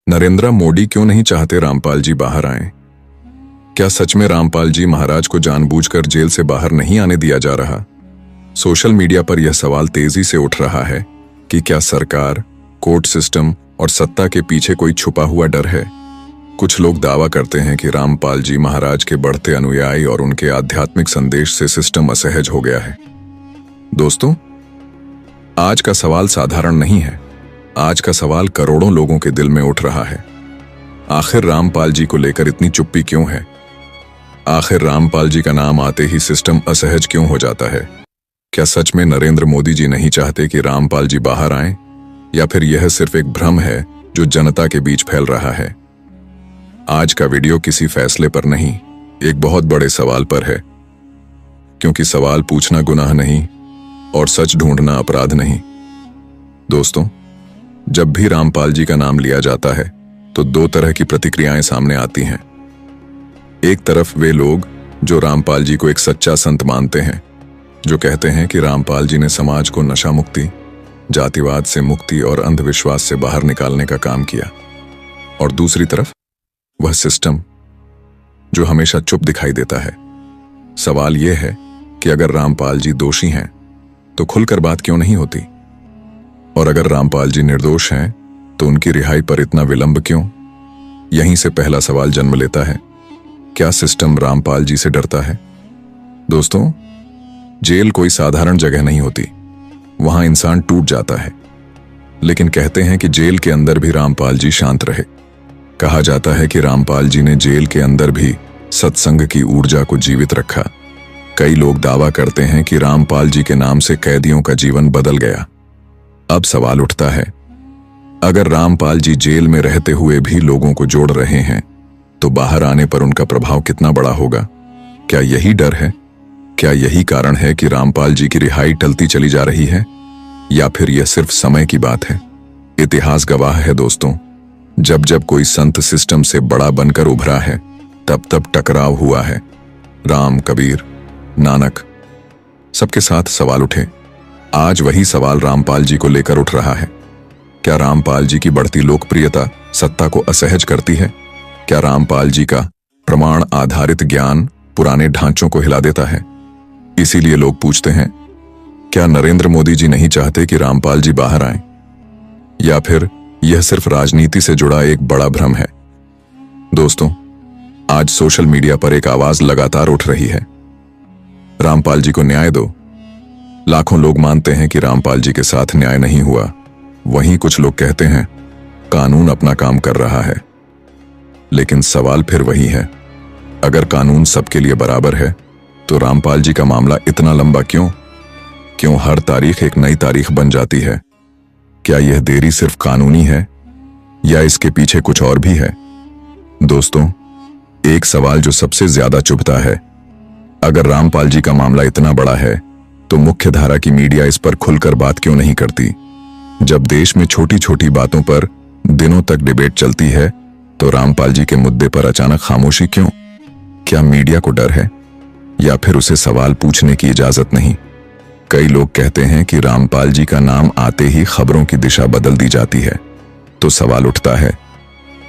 नरेंद्र मोदी क्यों नहीं चाहते रामपाल जी बाहर आएं? क्या सच में रामपाल जी महाराज को जानबूझकर जेल से बाहर नहीं आने दिया जा रहा? सोशल मीडिया पर यह सवाल तेजी से उठ रहा है कि क्या सरकार, कोर्ट सिस्टम और सत्ता के पीछे कोई छुपा हुआ डर है। कुछ लोग दावा करते हैं कि रामपाल जी महाराज के बढ़ते अनुयायी और उनके आध्यात्मिक संदेश से सिस्टम असहज हो गया है। दोस्तों, आज का सवाल साधारण नहीं है। आज का सवाल करोड़ों लोगों के दिल में उठ रहा है। आखिर रामपाल जी को लेकर इतनी चुप्पी क्यों है? आखिर रामपाल जी का नाम आते ही सिस्टम असहज क्यों हो जाता है? क्या सच में नरेंद्र मोदी जी नहीं चाहते कि रामपाल जी बाहर आएं, या फिर यह सिर्फ एक भ्रम है जो जनता के बीच फैल रहा है? आज का वीडियो किसी फैसले पर नहीं, एक बहुत बड़े सवाल पर है, क्योंकि सवाल पूछना गुनाह नहीं और सच ढूंढना अपराध नहीं। दोस्तों, जब भी रामपाल जी का नाम लिया जाता है तो दो तरह की प्रतिक्रियाएं सामने आती हैं। एक तरफ वे लोग जो रामपाल जी को एक सच्चा संत मानते हैं, जो कहते हैं कि रामपाल जी ने समाज को नशा मुक्ति, जातिवाद से मुक्ति और अंधविश्वास से बाहर निकालने का काम किया। और दूसरी तरफ वह सिस्टम जो हमेशा चुप दिखाई देता है। सवाल यह है कि अगर रामपाल जी दोषी हैं तो खुलकर बात क्यों नहीं होती, और अगर रामपाल जी निर्दोष हैं तो उनकी रिहाई पर इतना विलंब क्यों? यहीं से पहला सवाल जन्म लेता है, क्या सिस्टम रामपाल जी से डरता है? दोस्तों, जेल कोई साधारण जगह नहीं होती। वहां इंसान टूट जाता है, लेकिन कहते हैं कि जेल के अंदर भी रामपाल जी शांत रहे। कहा जाता है कि रामपाल जी ने जेल के अंदर भी सत्संग की ऊर्जा को जीवित रखा। कई लोग दावा करते हैं कि रामपाल जी के नाम से कैदियों का जीवन बदल गया। अब सवाल उठता है, अगर रामपाल जी जेल में रहते हुए भी लोगों को जोड़ रहे हैं तो बाहर आने पर उनका प्रभाव कितना बड़ा होगा? क्या यही डर है? क्या यही कारण है कि रामपाल जी की रिहाई टलती चली जा रही है, या फिर यह सिर्फ समय की बात है? इतिहास गवाह है दोस्तों, जब जब कोई संत सिस्टम से बड़ा बनकर उभरा है तब तब टकराव हुआ है। राम, कबीर, नानक, सबके साथ सवाल उठे। आज वही सवाल रामपाल जी को लेकर उठ रहा है। क्या रामपाल जी की बढ़ती लोकप्रियता सत्ता को असहज करती है? क्या रामपाल जी का प्रमाण आधारित ज्ञान पुराने ढांचों को हिला देता है? इसीलिए लोग पूछते हैं, क्या नरेंद्र मोदी जी नहीं चाहते कि रामपाल जी बाहर आएं? या फिर यह सिर्फ राजनीति से जुड़ा एक बड़ा भ्रम है? दोस्तों, आज सोशल मीडिया पर एक आवाज लगातार उठ रही है, रामपाल जी को न्याय दो। लाखों लोग मानते हैं कि रामपाल जी के साथ न्याय नहीं हुआ। वहीं कुछ लोग कहते हैं कानून अपना काम कर रहा है। लेकिन सवाल फिर वही है, अगर कानून सबके लिए बराबर है तो रामपाल जी का मामला इतना लंबा क्यों? क्यों हर तारीख एक नई तारीख बन जाती है? क्या यह देरी सिर्फ कानूनी है, या इसके पीछे कुछ और भी है? दोस्तों, एक सवाल जो सबसे ज्यादा चुभता है, अगर रामपाल जी का मामला इतना बड़ा है तो मुख्यधारा की मीडिया इस पर खुलकर बात क्यों नहीं करती? जब देश में छोटी छोटी बातों पर दिनों तक डिबेट चलती है तो रामपाल जी के मुद्दे पर अचानक खामोशी क्यों? क्या मीडिया को डर है, या फिर उसे सवाल पूछने की इजाजत नहीं? कई लोग कहते हैं कि रामपाल जी का नाम आते ही खबरों की दिशा बदल दी जाती है। तो सवाल उठता है,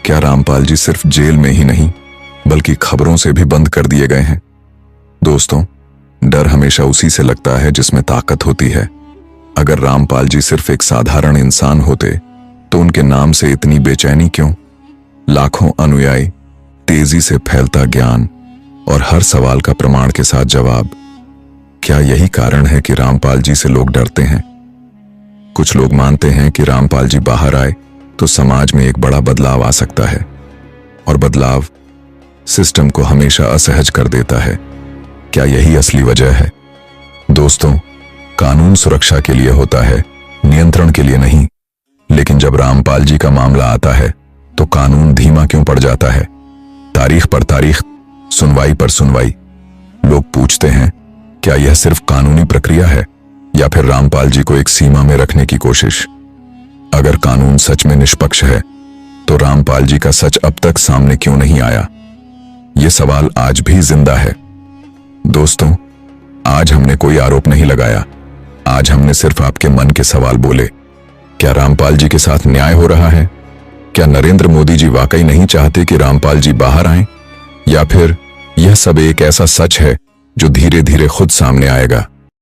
क्या रामपाल जी सिर्फ जेल में ही नहीं बल्कि खबरों से भी बंद कर दिए गए हैं? दोस्तों, डर हमेशा उसी से लगता है जिसमें ताकत होती है। अगर रामपाल जी सिर्फ एक साधारण इंसान होते तो उनके नाम से इतनी बेचैनी क्यों? लाखों अनुयायी, तेजी से फैलता ज्ञान और हर सवाल का प्रमाण के साथ जवाब। क्या यही कारण है कि रामपाल जी से लोग डरते हैं? कुछ लोग मानते हैं कि रामपाल जी बाहर आए तो समाज में एक बड़ा बदलाव आ सकता है, और बदलाव सिस्टम को हमेशा असहज कर देता है। क्या यही असली वजह है? दोस्तों, कानून सुरक्षा के लिए होता है, नियंत्रण के लिए नहीं। लेकिन जब रामपाल जी का मामला आता है तो कानून धीमा क्यों पड़ जाता है? तारीख पर तारीख, सुनवाई पर सुनवाई। लोग पूछते हैं, क्या यह सिर्फ कानूनी प्रक्रिया है, या फिर रामपाल जी को एक सीमा में रखने की कोशिश? अगर कानून सच में निष्पक्ष है तो रामपाल जी का सच अब तक सामने क्यों नहीं आया? यह सवाल आज भी जिंदा है। दोस्तों, आज हमने कोई आरोप नहीं लगाया, आज हमने सिर्फ आपके मन के सवाल बोले। क्या रामपाल जी के साथ न्याय हो रहा है, क्या नरेंद्र मोदी जी वाकई नहीं चाहते कि रामपाल जी बाहर आएं? या फिर यह सब एक ऐसा सच है जो धीरे धीरे खुद सामने आएगा?